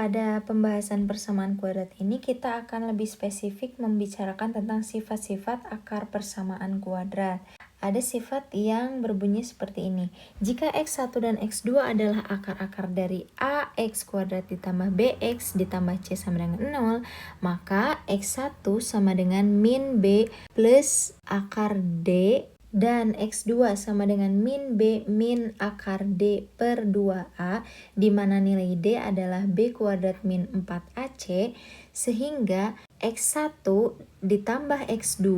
pada pembahasan persamaan kuadrat ini kita akan lebih spesifik membicarakan tentang sifat-sifat akar persamaan kuadrat. Ada sifat yang berbunyi seperti ini. Jika X1 dan X2 adalah akar-akar dari AX kuadrat ditambah BX ditambah C sama dengan 0, maka X1 sama dengan min B plus akar D dan X2 sama dengan min B min akar D per 2A, di mana nilai D adalah B kuadrat min 4AC, sehingga X1 ditambah X2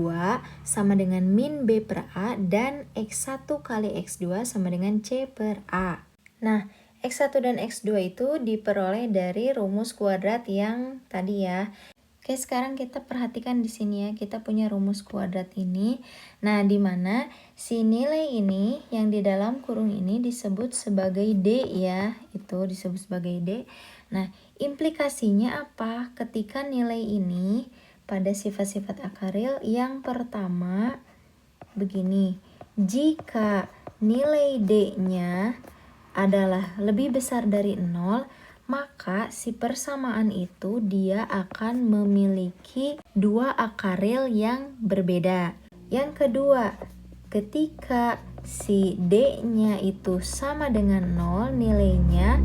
sama dengan min B per A, dan X1 kali X2 sama dengan C per A. Nah, X1 dan X2 itu diperoleh dari rumus kuadrat yang tadi ya. Oke, sekarang kita perhatikan di sini ya, kita punya rumus kuadrat ini. Nah, di mana si nilai ini yang di dalam kurung ini disebut sebagai D ya, itu disebut sebagai D. Nah, implikasinya apa? Ketika nilai ini pada sifat-sifat akar real, yang pertama begini, jika nilai D-nya adalah lebih besar dari 0, maka si persamaan itu dia akan memiliki dua akar real yang berbeda. Yang kedua, ketika si D-nya itu sama dengan 0 nilainya,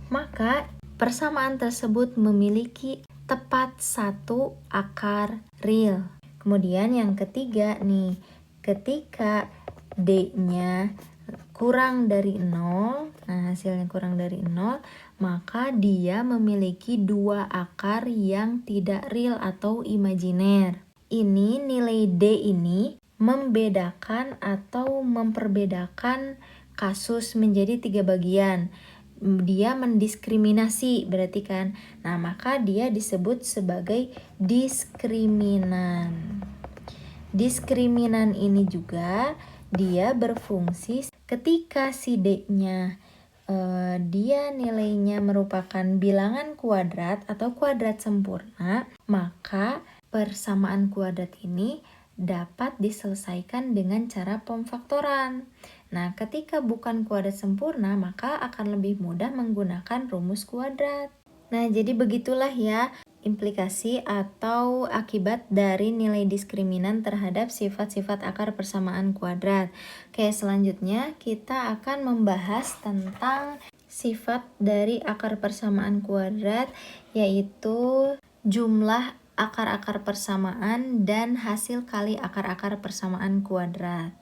maka persamaan tersebut memiliki tepat satu akar real. Kemudian yang ketiga nih, ketika D-nya kurang dari 0, nah hasilnya kurang dari 0, maka dia memiliki dua akar yang tidak real atau imajiner. Ini nilai D ini membedakan atau memperbedakan kasus menjadi 3 bagian. Dia mendiskriminasi berarti kan. Nah, maka dia disebut sebagai diskriminan. Diskriminan ini juga dia berfungsi ketika si D-nya dia nilainya merupakan bilangan kuadrat atau kuadrat sempurna, maka persamaan kuadrat ini dapat diselesaikan dengan cara pemfaktoran. Nah, ketika bukan kuadrat sempurna, maka akan lebih mudah menggunakan rumus kuadrat. Nah, jadi begitulah ya implikasi atau akibat dari nilai diskriminan terhadap sifat-sifat akar persamaan kuadrat. Oke, selanjutnya kita akan membahas tentang sifat dari akar persamaan kuadrat, yaitu jumlah akar-akar persamaan dan hasil kali akar-akar persamaan kuadrat.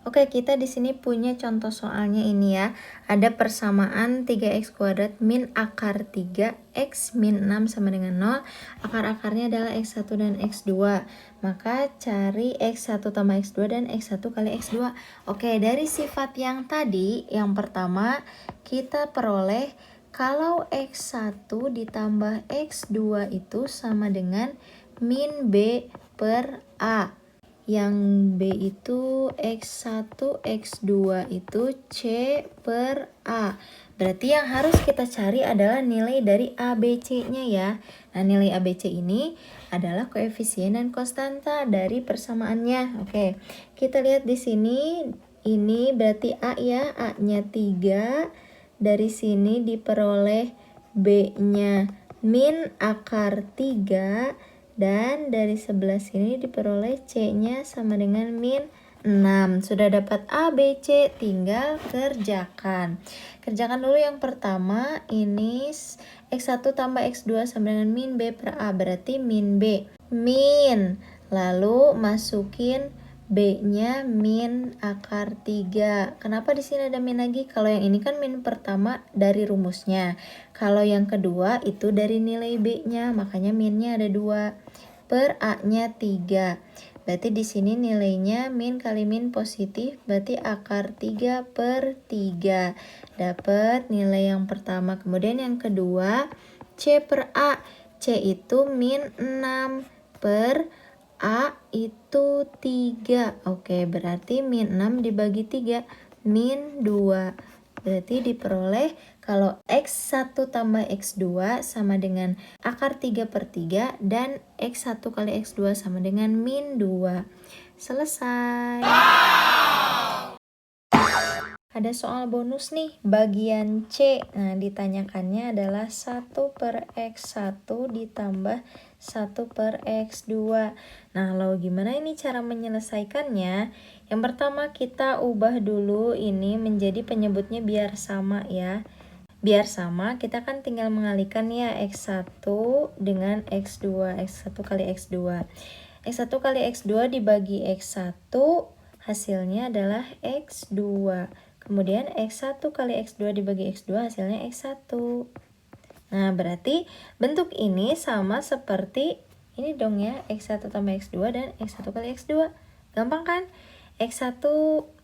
Oke, kita di sini punya contoh soalnya ini ya. Ada persamaan 3x kuadrat min akar 3x min 6 sama dengan 0. Akar-akarnya adalah x1 dan x2. Maka cari x1 tambah x2 dan x1 kali x2. Oke, dari sifat yang tadi, yang pertama kita peroleh kalau x1 ditambah x2 itu sama dengan min b per a. Yang B itu X1, X2 itu C per A. Berarti yang harus kita cari adalah nilai dari ABC-nya ya. Nah, nilai ABC ini adalah koefisien dan konstanta dari persamaannya. Oke, kita lihat di sini, ini berarti A ya, A-nya 3. Dari sini diperoleh B-nya min akar 3. Dan dari sebelah sini diperoleh C-nya sama dengan min 6. Sudah dapat A, B, C, tinggal kerjakan. Kerjakan dulu yang pertama, ini X1 tambah X2 sama dengan min B per A, berarti min B. Min, lalu masukin B-nya min akar 3. Kenapa di sini ada min lagi? Kalau yang ini kan min pertama dari rumusnya. Kalau yang kedua itu dari nilai B-nya, makanya minnya ada 2. Per A-nya 3. Berarti di sini nilainya min kali min positif, berarti akar 3 per 3. Dapat nilai yang pertama. Kemudian yang kedua, C per A. C itu min 6 per A itu 3. Oke, berarti min 6 dibagi 3, min 2. Berarti diperoleh kalau X1 tambah X2 sama dengan akar 3 per 3 dan X1 kali X2 sama dengan min 2. Selesai. ada soal bonus nih, bagian C. Nah, ditanyakannya adalah 1/x1 ditambah 1/x2. Nah, lalu gimana ini cara menyelesaikannya? Yang pertama kita ubah dulu ini menjadi penyebutnya biar sama ya. Biar sama, kita kan tinggal mengalihkan ya x1 dengan x2. x1 kali x2. x1 kali x2 dibagi x1, hasilnya adalah x2. Kemudian x1 kali x2 dibagi x2 hasilnya x1. Nah, berarti bentuk ini sama seperti ini dong ya, x1 tambah x2 dan x1 kali x2. Gampang kan? x1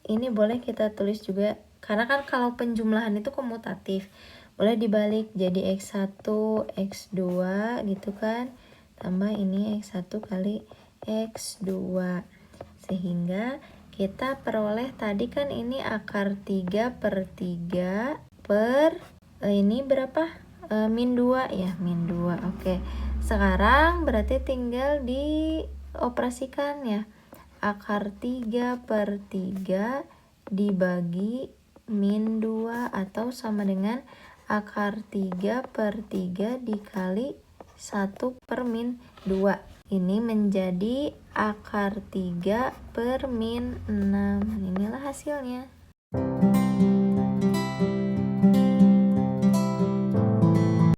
ini boleh kita tulis juga, karena kan kalau penjumlahan itu komutatif. Boleh dibalik jadi x1, x2 gitu kan. Tambah ini x1 kali x2. Sehingga kita peroleh tadi kan ini akar 3/3 per ini berapa? Min 2 ya, min 2. Oke. Sekarang berarti tinggal dioperasikan ya. Akar 3/3 dibagi min 2 atau sama dengan akar 3/3 dikali 1 per min 2. Ini menjadi akar 3 per min 6. Inilah hasilnya.